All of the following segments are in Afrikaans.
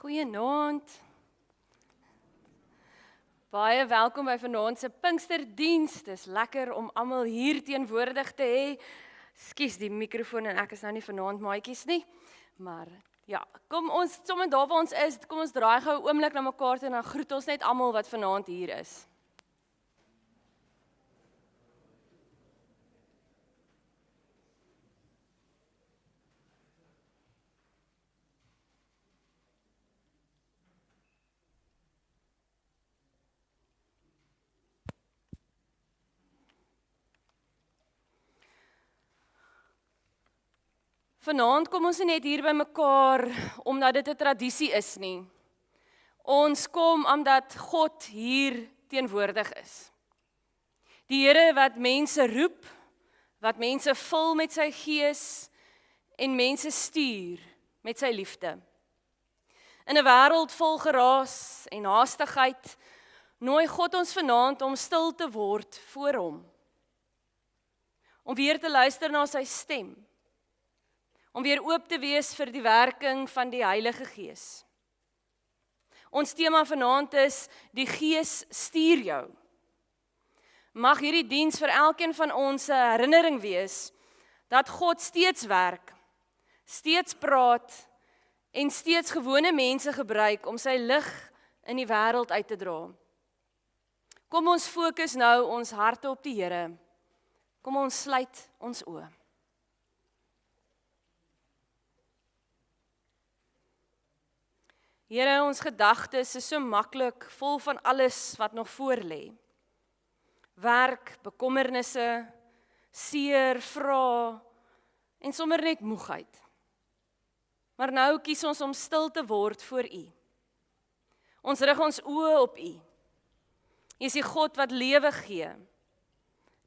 Goeienaand. Baie welkom by vanaand se Pinksterdiens. Dis lekker om almal hier teenwoordig te hê. Skus die mikrofoon en ek is nou nie vanaand maatjies nie. Maar ja, kom ons sommer daar waar ons is, kom ons draai gou 'n oomblik na mekaar toe en dan groet ons net almal wat vanaand hier is. Vanaand kom ons nie net hier by mekaar omdat dit 'n tradisie is nie. Ons kom omdat God hier teenwoordig is. Die Here wat mense roep, wat mense vul met sy gees en mense stuur met sy liefde. In 'n wêreld vol geraas en haastigheid, nooi God ons vanaand om stil te word voor hom. Om weer te luister na sy stem. Om weer oop te wees vir die werking van die Heilige Gees. Ons tema vanaand is, die Gees stuur jou. Mag hierdie diens vir elkeen van ons 'n herinnering wees, dat God steeds werk, steeds praat, en steeds gewone mense gebruik om sy lig in die wêreld uit te dra. Kom ons fokus nou ons harte op die Here. Kom ons sluit ons oë. Here, ons gedagtes is so maklik vol van alles wat nog voor lê. Werk, bekommernisse, seer, vrae en sommer net moegheid. Maar nou kies ons om stil te word voor U. Ons rig ons oë op U. U is die God wat lewe gee,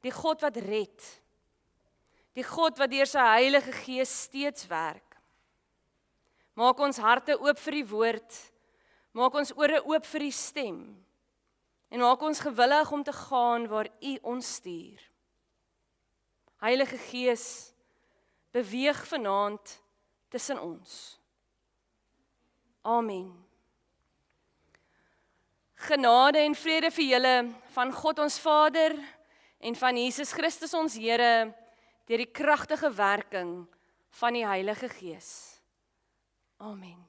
die God wat red, die God wat deur sy Heilige Gees steeds werk. Maak ons harte oop vir die woord, maak ons ore oop vir die stem, en maak ons gewillig om te gaan waar U ons stuur. Heilige Gees, beweeg vanaand tussen ons. Amen. Genade en vrede vir julle van God ons Vader en van Jesus Christus ons Here deur die kragtige werking van die Heilige Gees. Amen.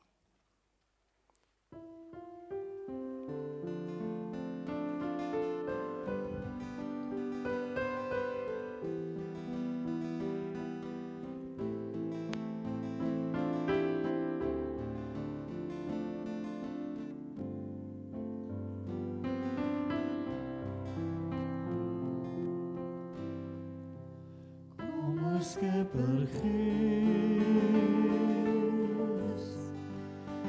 Como Skepper Gees,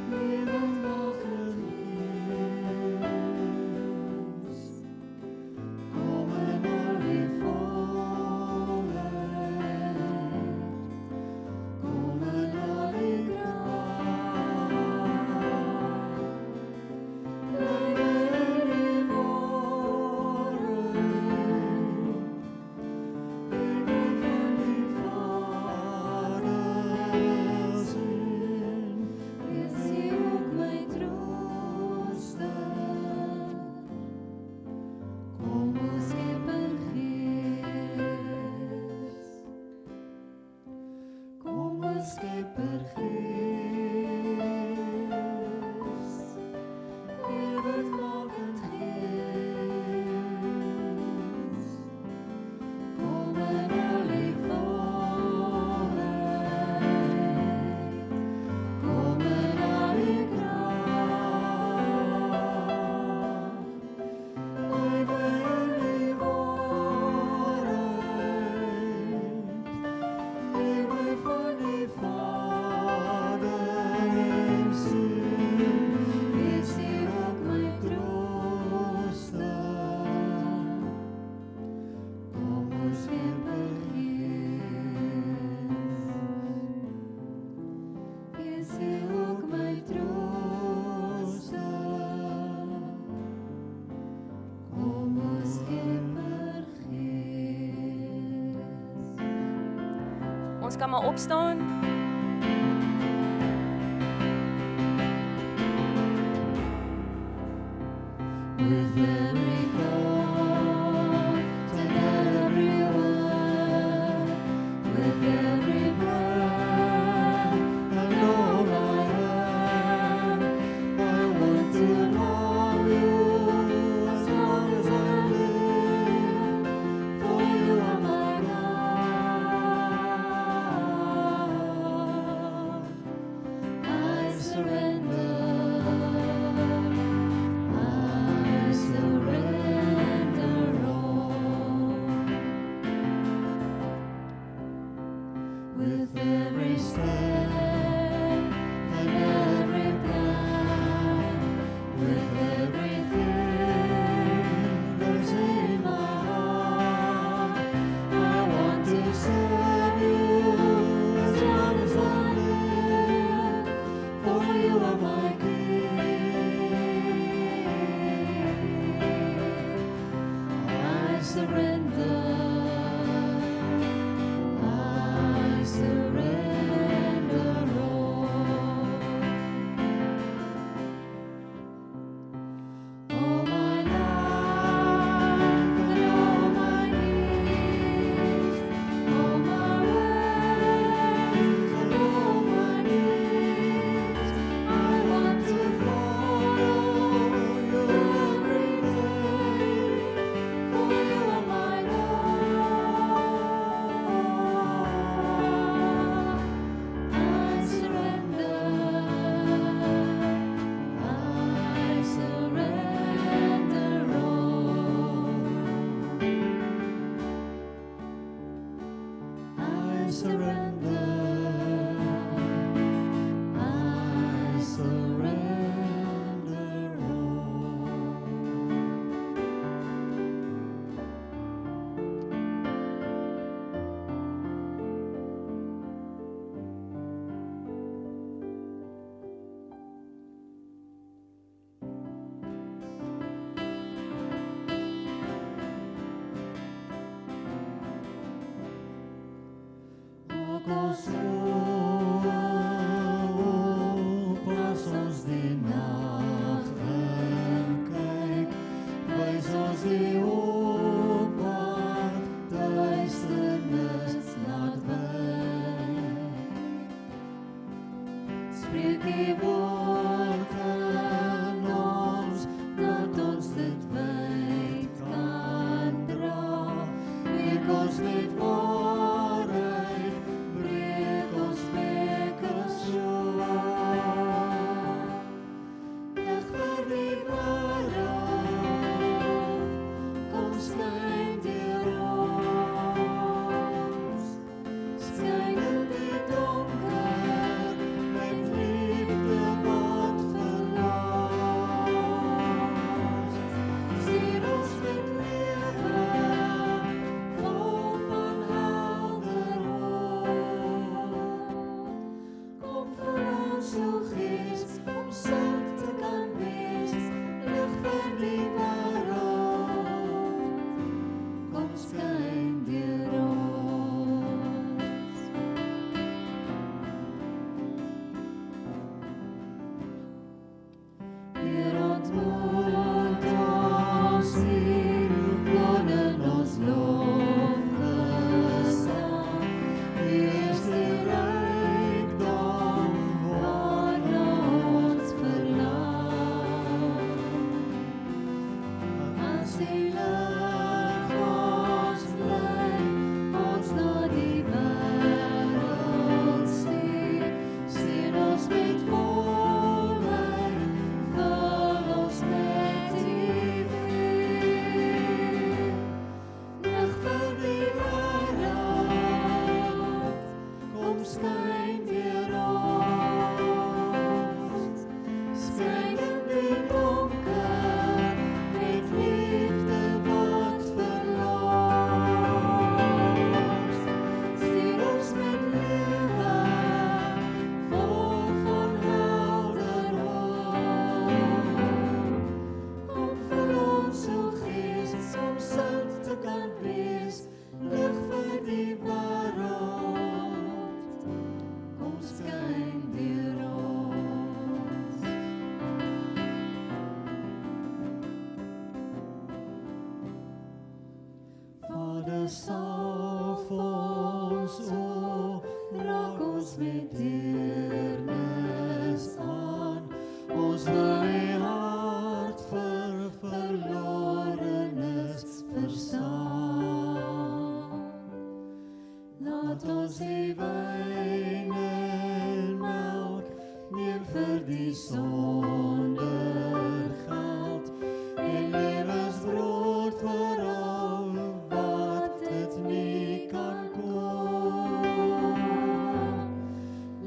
lewend mag het wees. Kom in al die volheid, kom in al die kracht. Leef in die waarheid, Skepper Gees, lewend makend Gees, kom in al die volheid, kom in al die kracht, leef in die waarheid, lewe van die Vader en Seun, wees U ook my trooster. Kom ons Skepper Gees, wees U ook my trooster. Kom ons Skepper Gees. Ons kan maar opstaan. with every thought and every word, with every breath and all I am. I want to love you as long as I live, for you are my God. I surrender. I surrender all. With every step and every plan, with everything that's in my heart, I want to serve you as long as I live, for you are my King. I surrender. I surrender all. All my life and all my needs, all my ways and all my deeds, I want to follow you every day, for you are my Lord. I surrender. I surrender all. I surrender. I surrender Ook al pas ons die nacht en kyk, wys ons die hoop wat duisternis laat wyk. Spreek die woord in ons, dat ons dit wyd kan dra. Week ons met waarheid, breek ons bekkers swaar. Lig vir die wêreld, kom skyn deur ons. Skyn in die donker, met liefde wat verlaat. Stuur ons met lewe, vol van helder hoop. Kom vir ons, o Gees, om sout te kan wees, lig vir die wêreld, kom skyn deur ons. Hier ontmoet ons hier, woon in ons lofgesang. Hier is die rykdom waarna ons verlang. As die lig ons bly, ons na die wêreld stuur, sien ons met volheid, vul ons met die vuur. Lig vir die wêreld, kom skyn deur ons. Skyn in die donker, met liefde wat verlaat. Stuur ons met lewe, vol van helder hoop. Kom vir ons, o Gees, om sout te kan wees, lig vir die wêreld, kom skyn deur ons. salf ons, o, raak ons met deernis aan. Ons wil die hart vir verlorenes verstaan. Laat ons die wyn en melk neem vir die sonder geld en lewensbrood vir al wat dit nie kan koop.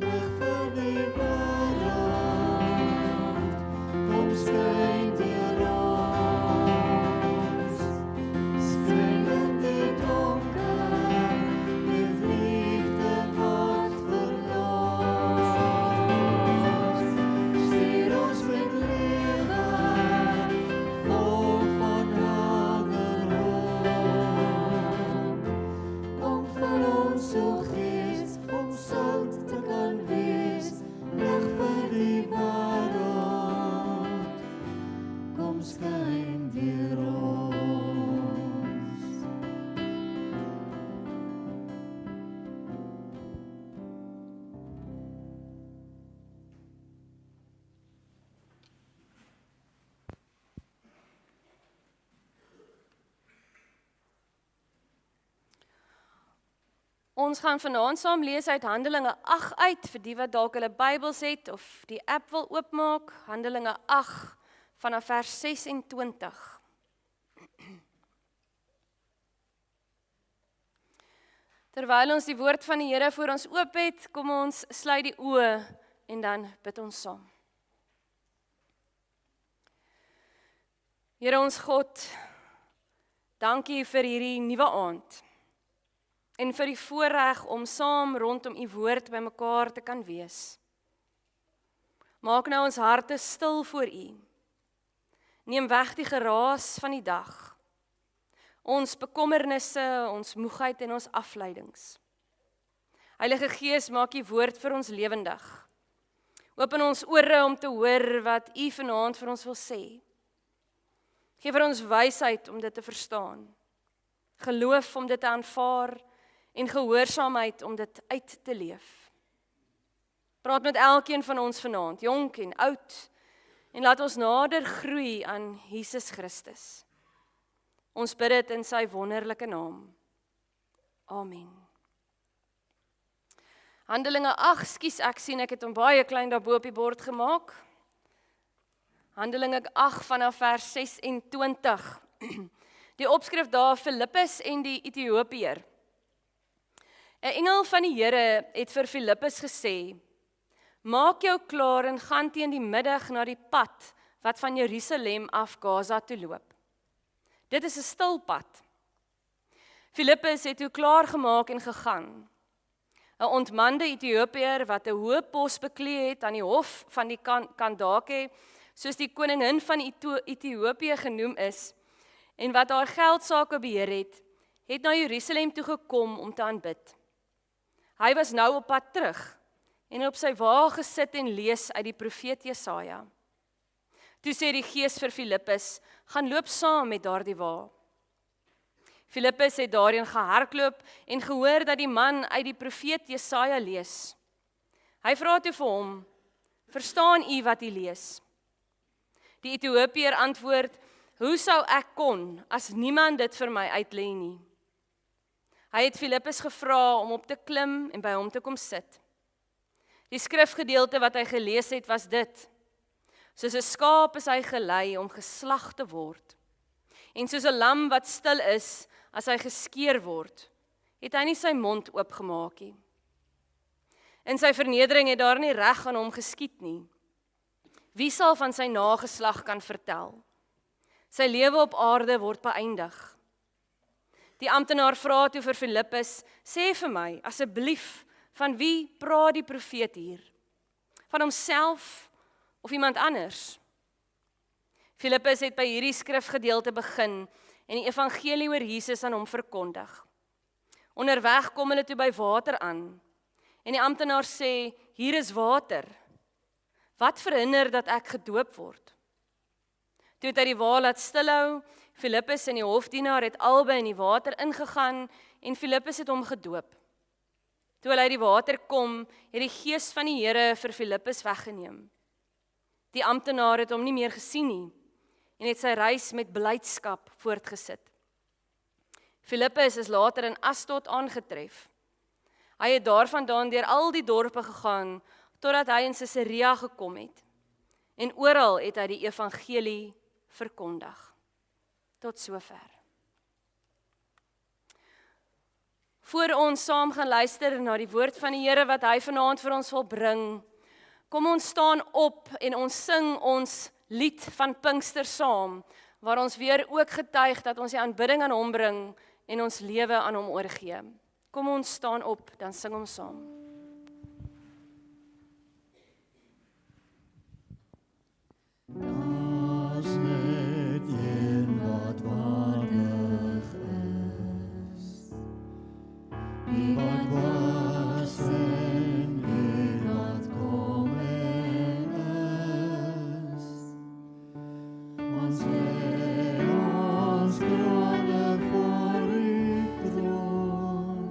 Lig vir die wêreld, kom skyn deur ons. Skyn in die donker, met liefde wat verlos. Stuur ons met lewe, vol van helder hoop. Kom vul ons, o Gees, om sout te kan wees, lig vir die wêreld, kom skyn deur ons. Ons gaan vanaand saam lees uit Handelinge 8 uit, vir die wat dalk hulle Bybels het of die app wil oopmaak, Handelinge 8 vanaf vers 26. Terwyl ons die woord van die Here voor ons oop het, kom ons sluit die oë en dan bid ons saam. Here ons God, dankie vir hierdie nuwe aand. En vir die voorreg om saam rondom u woord by mekaar te kan wees. Maak nou ons harte stil voor u. Neem weg die geraas van die dag. Ons bekommernisse, ons moegheid en ons afleidings. Heilige Gees, maak u woord vir ons lewendig. Open ons ore om te hoor wat u vanaand vir ons wil sê. Geef vir ons wysheid om dit te verstaan. Geloof om dit te aanvaar en gehoorsaamheid om dit uit te leef. Praat met elkeen van ons vanaand, jonk en oud, en laat ons nader groei aan Jesus Christus. Ons bid dit in sy wonderlike naam. Amen. Handelinge 8, ek sien ek het hom baie klein daarbo op die bord gemaak. Handelinge 8 vanaf vers 26. Die opskrif daar, Filippus en die Ethiopiër. 'n Engel van die Here het vir Filippus gesê, maak jou klaar en gaan teen die middag na die pad wat van Jerusalem af Gaza toe loop. Dit is 'n stil pad. Filippus het toe klaar gemaak en gegaan. 'n Ontmande Ethiopiër wat 'n hoë pos beklee het aan die hof van die Kandake, soos die koningin van Ethiopië genoem is, en wat haar geldsaake beheer het na Jerusalem toe gekom om te aanbid. Hy was nou op pad terug en op sy wa gesit en lees uit die profeet Jesaja. Toe sê die Gees vir Filippus, gaan loop saam met daardie wa. Filippus het daarheen gehardloop en gehoor dat die man uit die profeet Jesaja lees. Hy vra toe vir hom, verstaan u wat u lees? Die Ethiopiër antwoord, hoe sou ek kon, as niemand dit vir my uitlê nie? Hy het Filippus gevra om op te klim en by hom te kom sit. Die skrifgedeelte wat hy gelees het was dit. Soos 'n skaap is hy gelei om geslag te word. En soos 'n lam wat stil is as hy geskeer word, het hy nie sy mond oopgemaak nie. In sy vernedering het daar nie reg aan hom geskied nie. Wie sal van sy nageslag kan vertel? Sy lewe op aarde word beëindig. Die amptenaar vra toe vir Filippus, sê vir my, asseblief, van wie praat die profeet hier? Van homself of iemand anders? Filippus het by hierdie skrifgedeelte begin en die evangelie oor Jesus aan hom verkondig. Onderweg kom hulle toe by water aan en die amptenaar sê, hier is water. Wat verhinder dat ek gedoop word? Toe het hy die wa laat stilhou. Filippus en die hofdienaar het albei in die water ingegaan en Filippus het hom gedoop. Toe hulle uit die water kom, het die gees van die Here vir Filippus weggeneem. Die amptenaar het hom nie meer gesien nie en het sy reis met blydskap voortgesit. Filippus is later in Asdod aangetref. Hy het daarvandaan deur al die dorpe gegaan totdat hy in Caesarea gekom het. En oral het hy die evangelie verkondig. Tot sover. Voor ons saam gaan luister na die woord van die Here wat hy vanaand vir ons wil bring, kom ons staan op en ons sing ons lied van Pinkster saam, waar ons weer ook getuig dat ons die aanbidding aan hom bring en ons lewe aan hom oorgee. Kom ons staan op, dan sing ons saam. Daar's net een wat waardig is, die wat was en die wat kom en is. Ons lê ons krone voor u troon,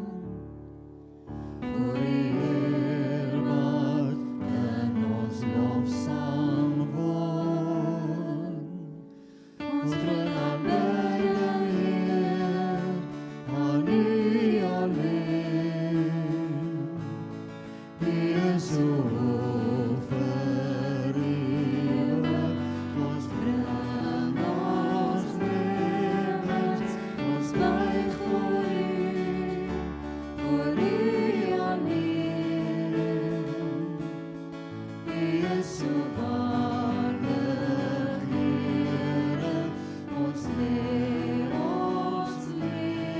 voor u Heer wat in ons lofsang woon. Ons bring aanbidding, Heer, aan u alleen. U is so hoog verheerlijk. Ons bring ons lewens, ons buig voor u alleen. U is so waardig, Heere, ons lewens Heer.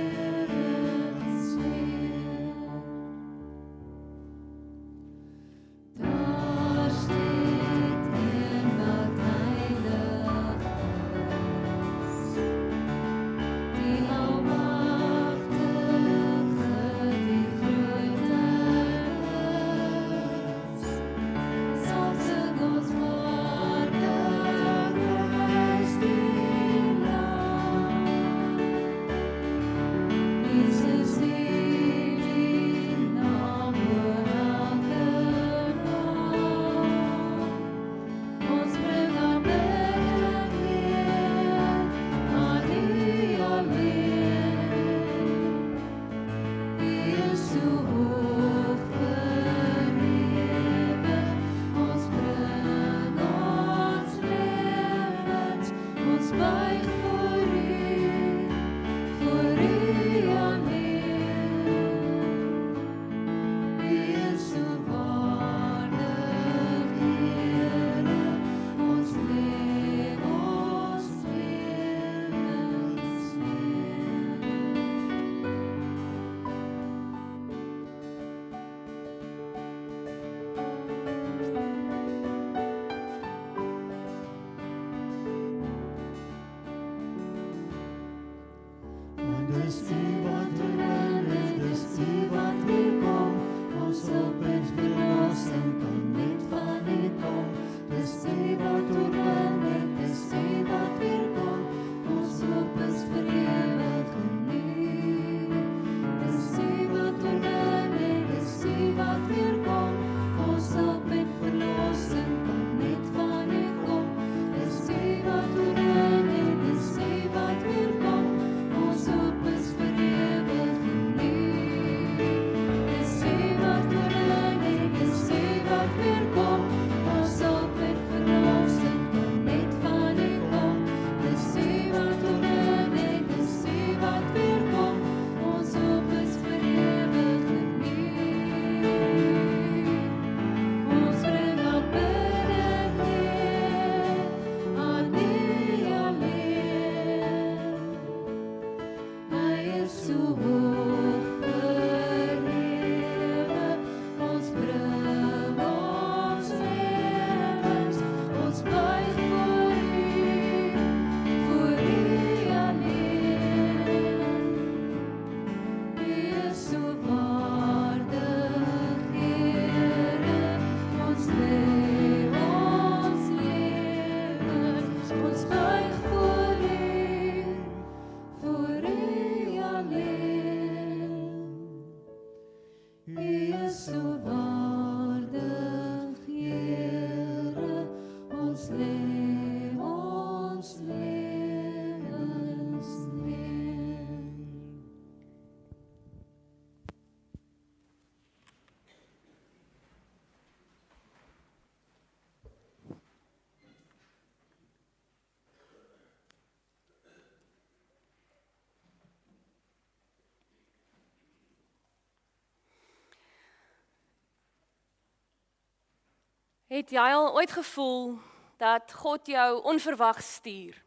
Het jy al ooit gevoel dat God jou onverwags stuur?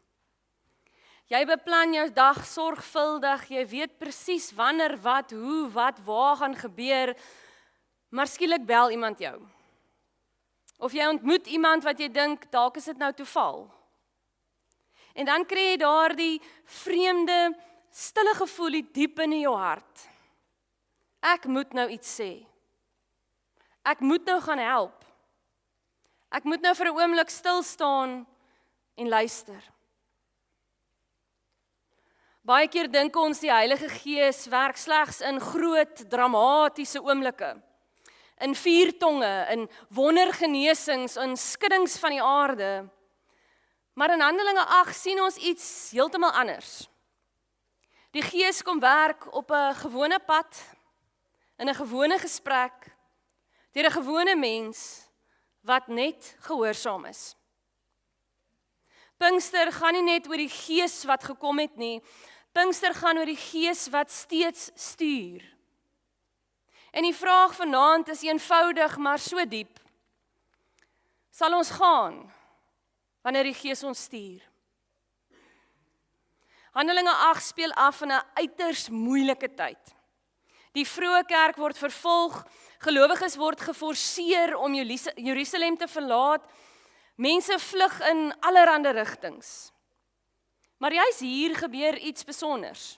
Jy beplan jou dag sorgvuldig, jy weet presies wanneer, wat, hoe, wat, waar gaan gebeur, maar skielik bel iemand jou. Of jy ontmoet iemand wat jy dink, dalk is dit nou toeval. En dan kry jy daardie vreemde, stille gevoel die diep in jou hart. Ek moet nou iets sê. Ek moet nou gaan help. Ek moet nou vir 'n oomblik stil staan en luister. Baie keer dink ons die Heilige Gees werk slegs in groot, dramatiese oomblikke. In vuurtonge, in wondergenesings, in skuddings van die aarde. Maar in Handelinge 8 sien ons iets heeltemal anders. Die Gees kom werk op 'n gewone pad, in 'n gewone gesprek, deur 'n gewone mens wat net gehoorsaam is. Pinkster gaan nie net oor die Gees wat gekom het nie, Pinkster gaan oor die Gees wat steeds stuur. En die vraag vanaand is eenvoudig, maar so diep. Sal ons gaan wanneer die Gees ons stuur? Handelinge 8 speel af in 'n uiters moeilike tyd. Die vroeë kerk word vervolg, gelowiges word geforseer om Jerusalem te verlaat, mense vlug in allerlei rigtings. Maar juis hier gebeur iets besonders.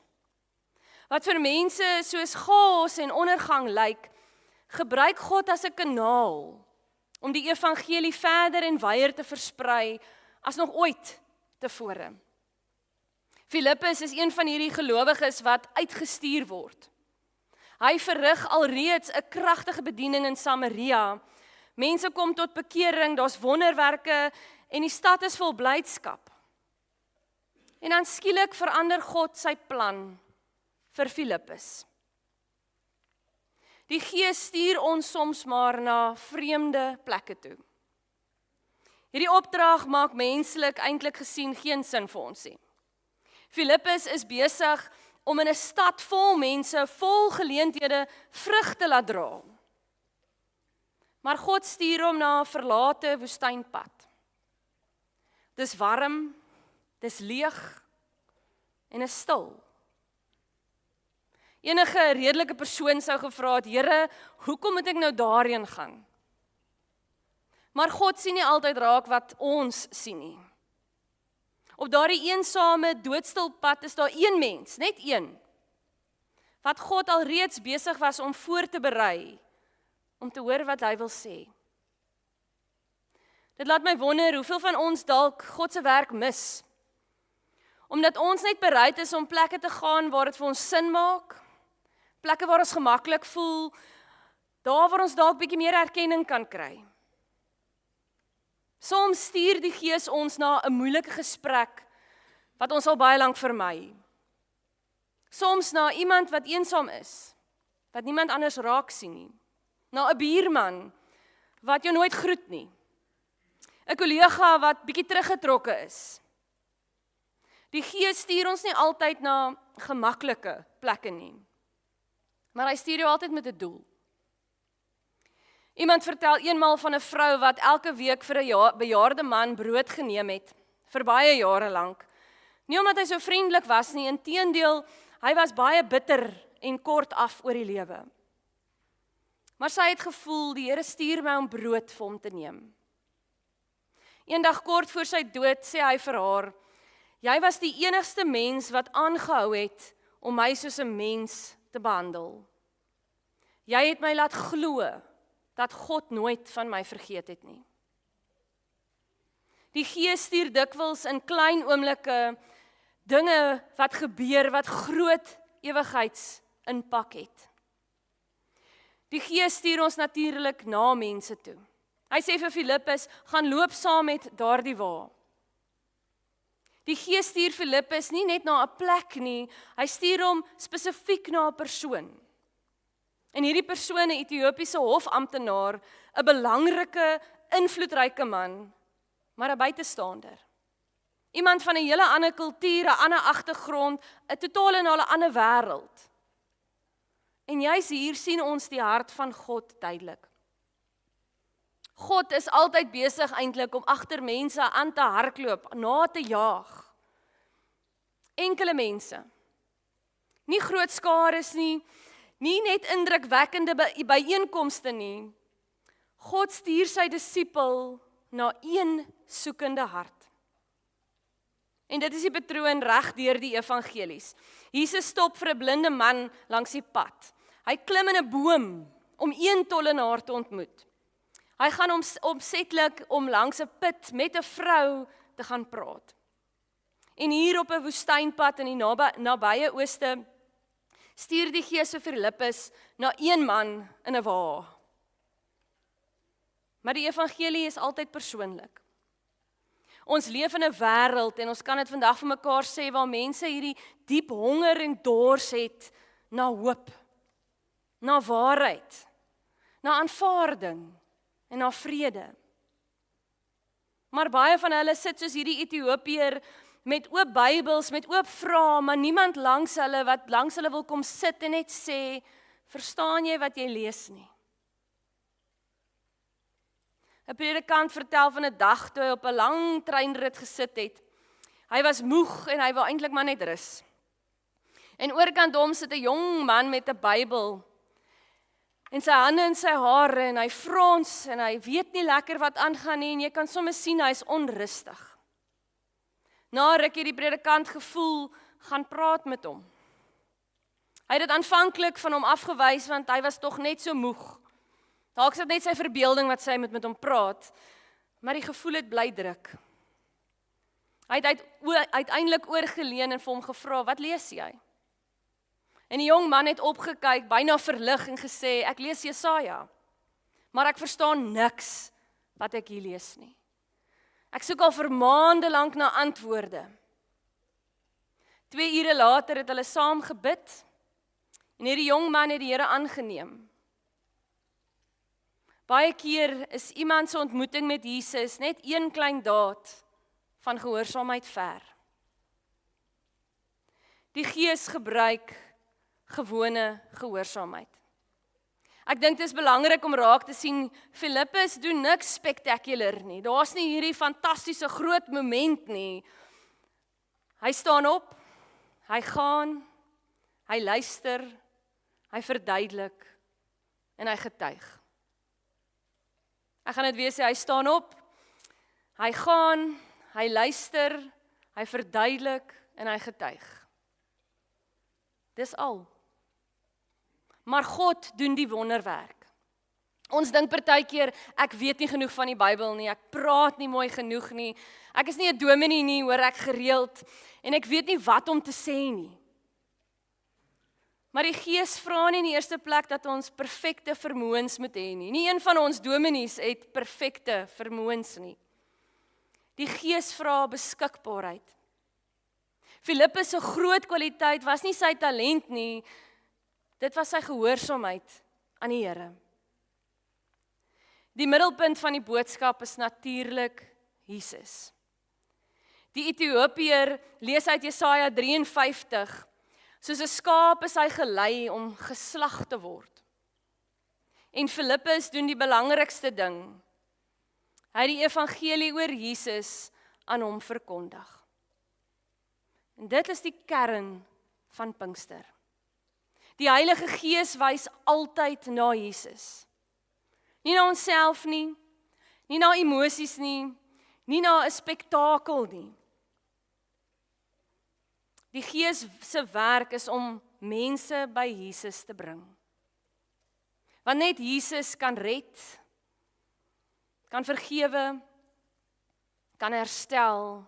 Wat vir mense soos chaos en ondergang lyk, gebruik God as 'n kanaal om die evangelie verder en wyer te versprei as nog ooit tevore. Filippus is een van hierdie gelowiges wat uitgestuur word. Hy verrig alreeds 'n kragtige bediening in Samaria. Mense kom tot bekering, daar's wonderwerke en die stad is vol blydskap. En dan skielik verander God sy plan vir Filippus. Die Gees stuur ons soms maar na vreemde plekke toe. Hierdie opdrag maak menslik eintlik gesien geen sin vir ons nie. Filippus is besig om in 'n stad vol mense, vol geleenthede vrug te laat dra. Maar God stuur hom na 'n verlate woestynpad. Dis warm, dis leeg en is stil. Enige redelike persoon sou gevra het, Here, hoekom moet ek nou daarheen gaan? Maar God sien nie altyd raak wat ons sien nie. Op daardie eensame doodstil pad is daar een mens, net een, wat God alreeds besig was om voor te berei, om te hoor wat hy wil sê. Dit laat my wonder hoeveel van ons dalk God se werk mis, omdat ons net bereid is om plekke te gaan waar dit vir ons sin maak, plekke waar ons gemaklik voel, daar waar ons dalk bietjie meer erkenning kan kry. Soms stuur die Gees ons na 'n moeilike gesprek wat ons al baie lank vermy. Soms na iemand wat eensaam is, wat niemand anders raak sien nie. Na 'n buurman wat jou nooit groet nie. 'n kollega wat bietjie teruggetrokke is. Die Gees stuur ons nie altyd na gemaklike plekke nie, maar hy stuur jou altyd met 'n doel. Iemand vertel eenmaal van 'n vrou wat elke week vir 'n bejaarde man brood geneem het, vir baie jare lank. Nie omdat hy so vriendelik was nie, inteendeel, hy was baie bitter en kort af oor die lewe. Maar sy het gevoel, die Here stuur my om brood vir hom te neem. Eendag kort voor sy dood sê hy vir haar, jy was die enigste mens wat aangehou het om my soos 'n mens te behandel. Jy het my laat glo dat God nooit van my vergeet het nie. Die Gees stuur dikwels in klein oomblikke dinge wat gebeur wat groot ewigheidsimpak het. Die Gees stuur ons natuurlik na mense toe. Hy sê vir Filippus, gaan loop saam met daardie wa. Die Gees stuur Filippus nie net na 'n plek nie, hy stuur hom spesifiek na 'n persoon. En hierdie persoon, 'n Ethiopiese hofamptenaar, 'n belangrike, invloedryke man, maar 'n buitestander. Iemand van 'n hele ander kultuur, 'n ander agtergrond, 'n totaal en al 'n ander wêreld. En juis hier sien ons die hart van God duidelik. God is altyd besig eintlik om agter mense aan te hardloop, na te jaag. Enkele mense. Nie groot skares nie, nie net indrukwekkende byeenkomste nie. God stuur sy disipel na een soekende hart. En dit is die patroon reg deur die evangelies. Jesus stop vir 'n blinde man langs die pad. Hy klim in 'n boom om een tollenaar te ontmoet. Hy gaan opsetlik om langs 'n put met 'n vrou te gaan praat. En hier op 'n woestynpad in die nabye ooste stuur die Gees vir Filippus na een man in 'n wa. Maar die evangelie is altyd persoonlik. Ons leef in 'n wêreld en ons kan dit vandag vir mekaar sê waar mense hierdie diep honger en dors het na hoop, na waarheid, na aanvaarding en na vrede. Maar baie van hulle sit soos hierdie Ethiopiër met oop Bybels, met oop vrae, maar niemand langs hulle wat langs hulle wil kom sit en net sê, verstaan jy wat jy lees nie? 'n predikant vertel van 'n dag toe hy op 'n lang treinrit gesit het. Hy was moeg en hy wou eintlik maar net rus. En oorkant hom sit 'n jong man met 'n Bybel. En sy hande in sy hare en hy frons en hy weet nie lekker wat aangaan nie en jy kan sommer sien hy's onrustig. Na ruk het die predikant gevoel, gaan praat met hom. Hy het dit aanvanklik van hom afgewys want hy was tog net so moeg. Dalk is dit net sy verbeelding wat sy met hom praat, maar die gevoel het bly druk. Hy het uiteindelik oorgeleun en vir hom gevra, wat lees jy? En die jong man het opgekyk, byna verlig en gesê, ek lees Jesaja, maar ek verstaan niks wat ek hier lees nie. Ek soek al vir maande lank na antwoorde. 2 ure later het hulle saam gebid en hierdie jong man het die Here aangeneem. Baie keer is iemand se ontmoeting met Jesus net een klein daad van gehoorsaamheid ver. Die Gees gebruik gewone gehoorsaamheid. Ek dink dit is belangrik om raak te sien, Filippus doen niks spektakulêr nie. Daar's nie hierdie fantastiese groot moment nie. Hy staan op, hy gaan, hy luister, hy verduidelik en hy getuig. Ek gaan dit weer sê, hy staan op, hy gaan, hy luister, hy verduidelik en hy getuig. Dis al. Maar God doen die wonderwerk. Ons dink partykeer, ek weet nie genoeg van die Bybel nie, ek praat nie mooi genoeg nie, ek is nie 'n dominee nie, hoor ek gereeld, en ek weet nie wat om te sê nie. Maar die Gees vra nie in die eerste plek dat ons perfekte vermoëns moet hê nie. Nie een van ons dominees het perfekte vermoëns nie. Die Gees vra beskikbaarheid. Filippus se groot kwaliteit was nie sy talent nie, dit was sy gehoorsaamheid aan die Here. Die middelpunt van die boodskap is natuurlik Jesus. Die Ethiopiër lees uit Jesaja 53, soos 'n skaap is hy gelei om geslag te word. En Filippus doen die belangrikste ding. Hy het die evangelie oor Jesus aan hom verkondig. En dit is die kern van Pinkster. Die Heilige Gees wys altyd na Jesus. Nie na onsself nie, nie na emosies nie, nie na 'n spektakel nie. Die Gees se werk is om mense by Jesus te bring. Want net Jesus kan red, kan vergewe, kan herstel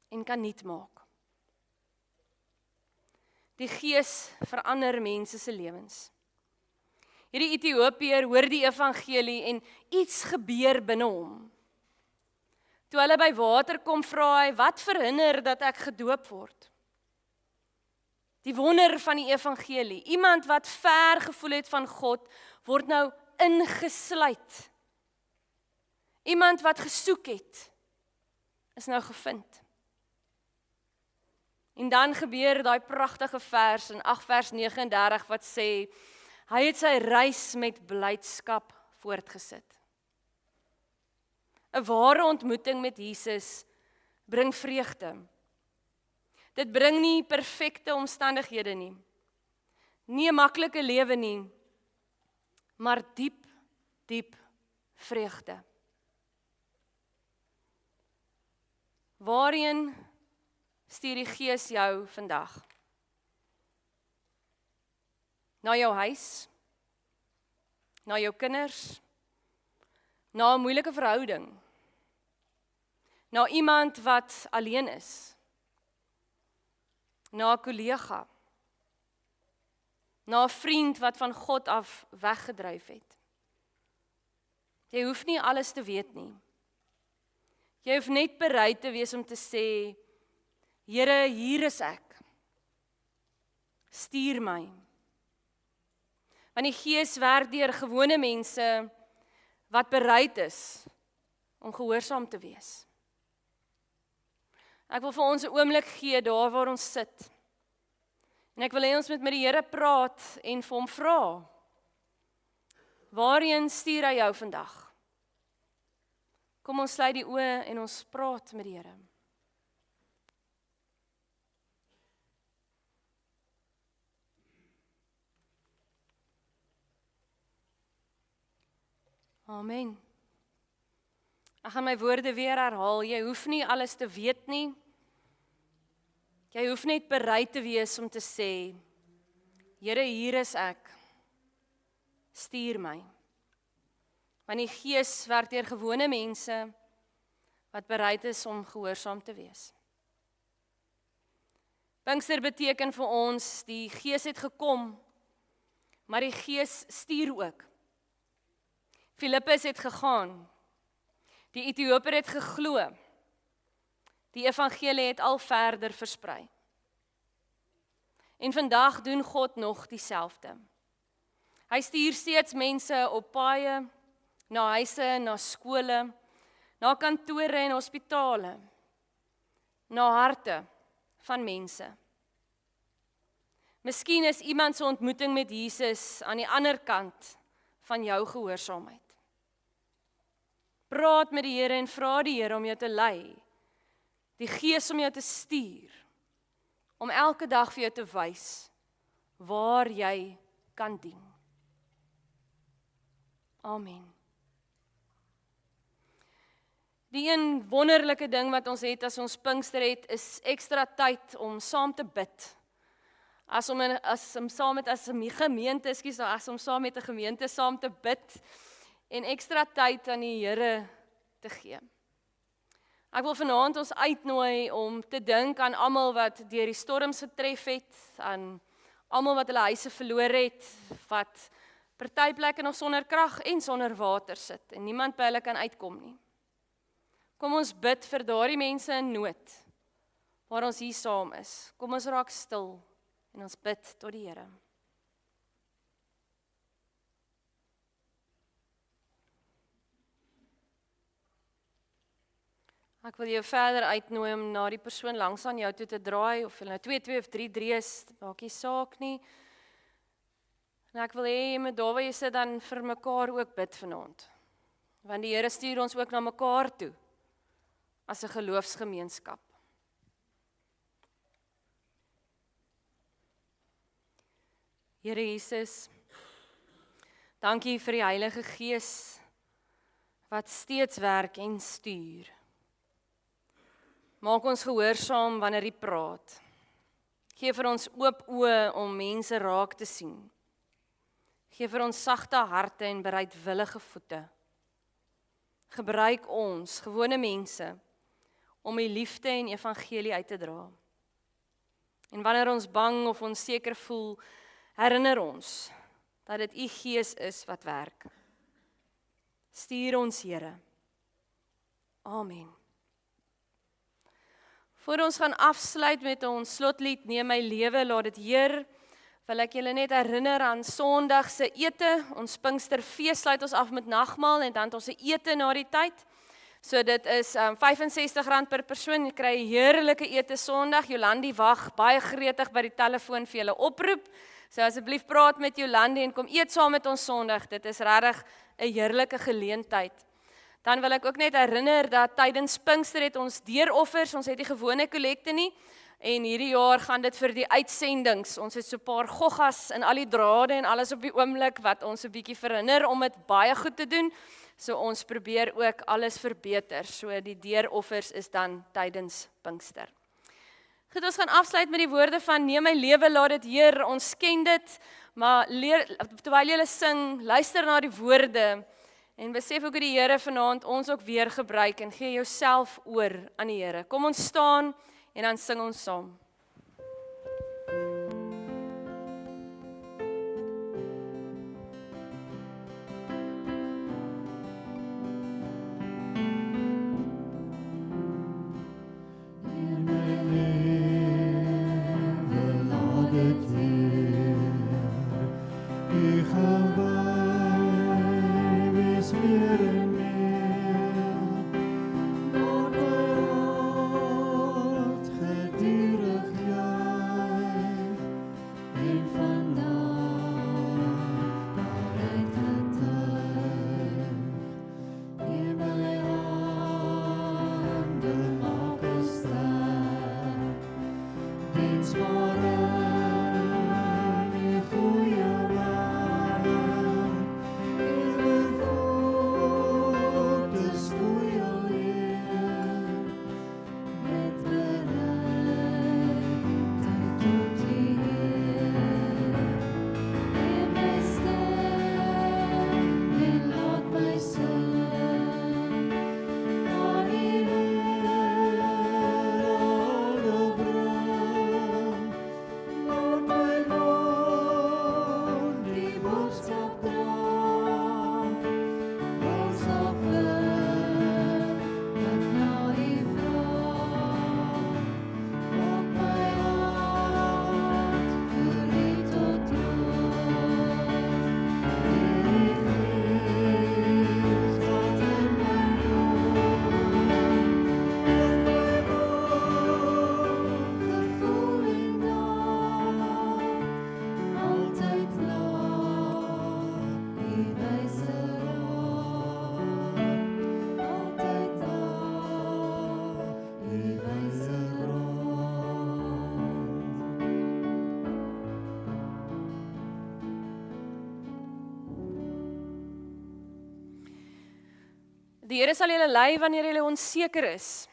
en kan nuut maak. Die Gees verander mense se lewens. Hierdie Ethiopiër hoor die evangelie en iets gebeur binne hom. Toe hulle by water kom, vra hy, wat verhinder dat ek gedoop word? Die wonder van die evangelie. Iemand wat ver gevoel het van God, word nou ingesluit. Iemand wat gesoek het, is nou gevind. En dan gebeur daai pragtige vers in 8 vers 39 wat sê, hy het sy reis met blydskap voortgesit. 'n ware ontmoeting met Jesus bring vreugde. Dit bring nie perfekte omstandighede nie. Nie 'n maklike lewe nie, maar diep, diep vreugde. Waarheen stuur die Gees jou vandag? Na jou huis? Na jou kinders? Na 'n moeilike verhouding? Na iemand wat alleen is? Na 'n kollega? Na 'n vriend wat van God af weggedryf het? Jy hoef nie alles te weet nie. Jy hoef net bereid te wees om te sê, Here, hier is ek. Stuur my. Want die Gees werk deur gewone mense wat bereid is om gehoorsaam te wees. Ek wil vir ons 'n oomblik gee daar waar ons sit. En ek wil hê ons moet met die Here praat en vir hom vra. Waarheen stuur hy jou vandag? Kom ons sluit die oë en ons praat met die Here. Amen. Ek gaan my woorde weer herhaal. Jy hoef nie alles te weet nie. Jy hoef net bereid te wees om te sê, Here, hier is ek. Stuur my. Want die Gees werk deur gewone mense wat bereid is om gehoorsaam te wees. Pinkster beteken vir ons, die Gees het gekom, maar die Gees stuur ook. Filippus het gegaan. Die Ethiopier het geglo. Die evangelie het al verder versprei. En vandag doen God nog dieselfde. Hy stuur steeds mense op paaie, na huise, na skole, na kantore en hospitale, na harte van mense. Miskien is iemand se ontmoeting met Jesus aan die ander kant van jou gehoorsaamheid. Praat met die Here en vra die Here om jou te lei, die Gees om jou te stuur, om elke dag vir jou te wys waar jy kan dien. Amen. Die een wonderlike ding wat ons het as ons Pinkster het, is ekstra tyd om saam te bid. As om saam met 'n gemeente saam te bid en ekstra tyd aan die Here te gee. Ek wil vanaand ons uitnooi om te dink aan almal wat deur die storms getref het, aan almal wat hulle huise verloor het, wat partyplekke nog sonder krag en sonder water sit en niemand by hulle kan uitkom nie. Kom ons bid vir daardie mense in nood, waar ons hier saam is. Kom ons raak stil en ons bid tot die Here. Ek wil jou verder uitnooi om na die persoon langs aan jou toe te draai, of hulle nou 2 of 3 is, maak nie saak nie. En ek wil hê met daar waar jy sit dan vir mekaar ook bid vanaand. Want die Here stuur ons ook na mekaar toe, as 'n geloofsgemeenskap. Here Jesus, dankie vir die Heilige Gees, wat steeds werk en stuur. Maak ons gehoorsaam wanneer hy praat. Gee vir ons oop oë om mense raak te sien. Gee vir ons sagte harte en bereidwillige voete. Gebruik ons, gewone mense, om die liefde en evangelie uit te dra. En wanneer ons bang of onseker voel, herinner ons dat dit u Gees is wat werk. Stuur ons, Here. Amen. Voor ons gaan afsluit met ons slotlied, Neem my lewe, laat dit Heer, wil ek julle net herinner aan Sondag se ete. Ons Pinksterfees sluit ons af met nagmaal en dan het ons 'n ete na die tyd. So dit is R65 per persoon. Jy kry 'n heerlike ete Sondag. Jolandi wag baie gretig by die telefoon vir julle oproep. So asseblief praat met Jolandi en kom eet saam met ons Sondag. Dit is regtig 'n heerlike geleentheid. Dan wil ek ook net herinner dat tydens Pinkster het ons deeroffers, ons het die gewone kollekte nie, en hierdie jaar gaan dit vir die uitsendings. Ons het so 'n paar goggas in al die drade en alles op die oomblik wat ons 'n bietjie verhinder om dit baie goed te doen. So ons probeer ook alles verbeter. So die deeroffers is dan tydens Pinkster. Goed, ons gaan afsluit met die woorde van neem my lewe, laat dit Heer, ons ken dit, maar terwyl julle sing, luister na die woorde en besef ook hoe die Here vanaand ons ook weer gebruik en gee jouself oor aan die Here. Kom ons staan en dan sing ons saam. Die Here sal julle lei wanneer julle onseker is.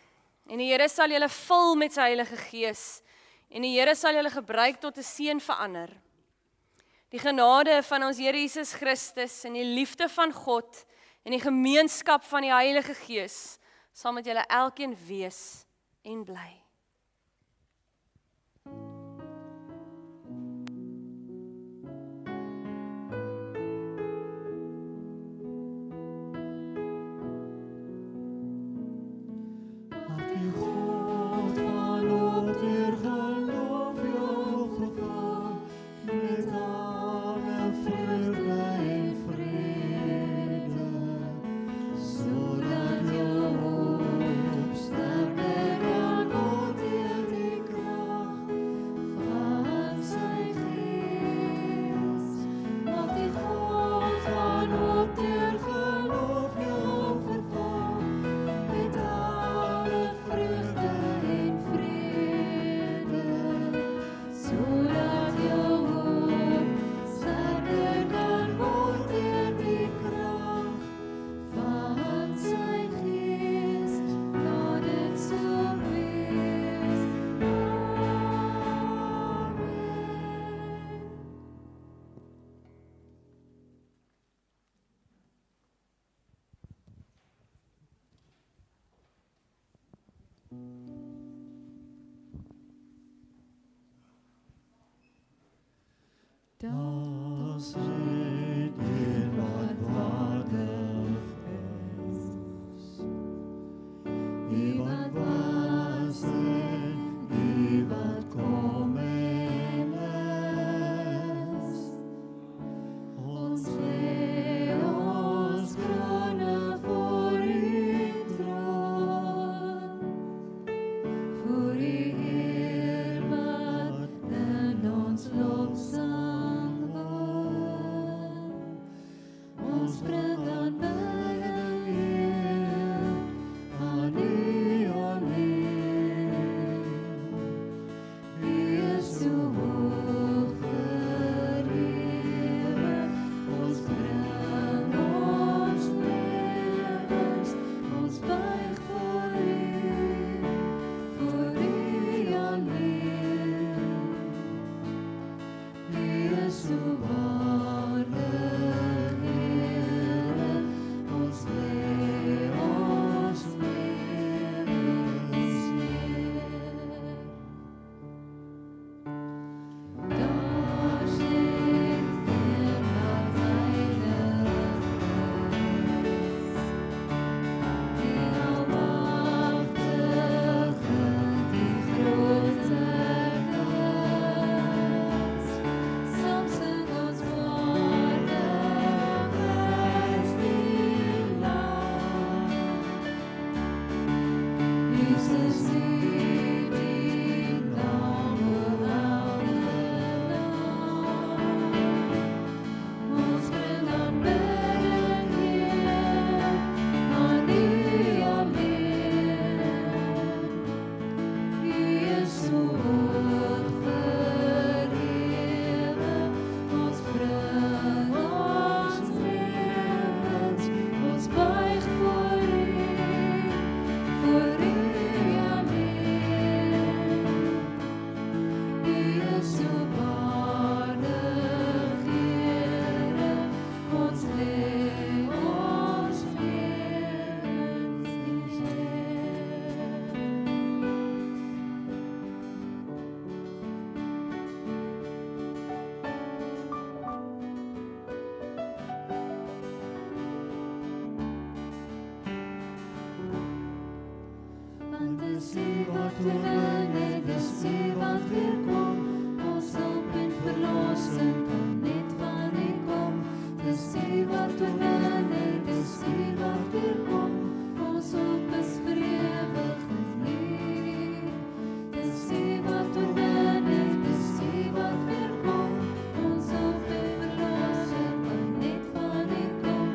En die Here sal julle vul met sy Heilige Gees. En die Here sal julle gebruik tot 'n seën vir ander. Die genade van ons Here Jesus Christus en die liefde van God en die gemeenskap van die Heilige Gees sal met julle elkeen wees en bly. Zodat je hoop sterker dan Dis U wat oorwin het, dis U wat weer kom. Ons hulp en verlossing kan net van U kom. Dis U wat oorwin het, dis U wat weer kom. Ons hulp is vir ewig in U. Dis U wat oorwin het, dis U wat weer kom. Ons hulp en verlossing kan net van U kom.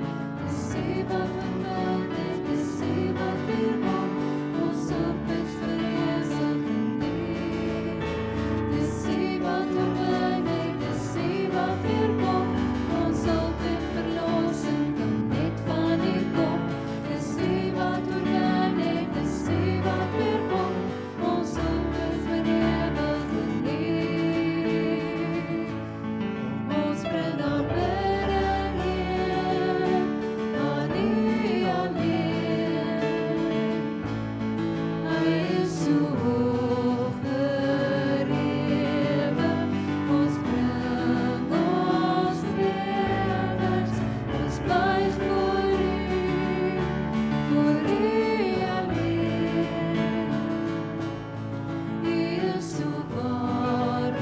Dis U wat oorwin het, dis U wat weer kom. Ons hulp is vir ewig in U. Dis U wat oorwin het, dis U wat weer kom. Ons hulp en verlossing kan net van U kom. Dis U wat oorwin het, dis U wat weer kom. Ons hulp is vir ewig in U. Ons bring aanbidding Heer, aan U alleen. Hy is so hoog verhewe. Ons bring ons lewens, ons buig voor U alleen. U is so waardig,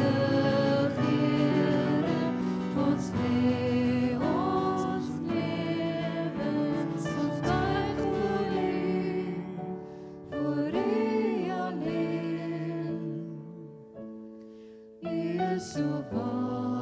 Here, ons lê ons lewens, ons buig voor U alleen. U is so waardig.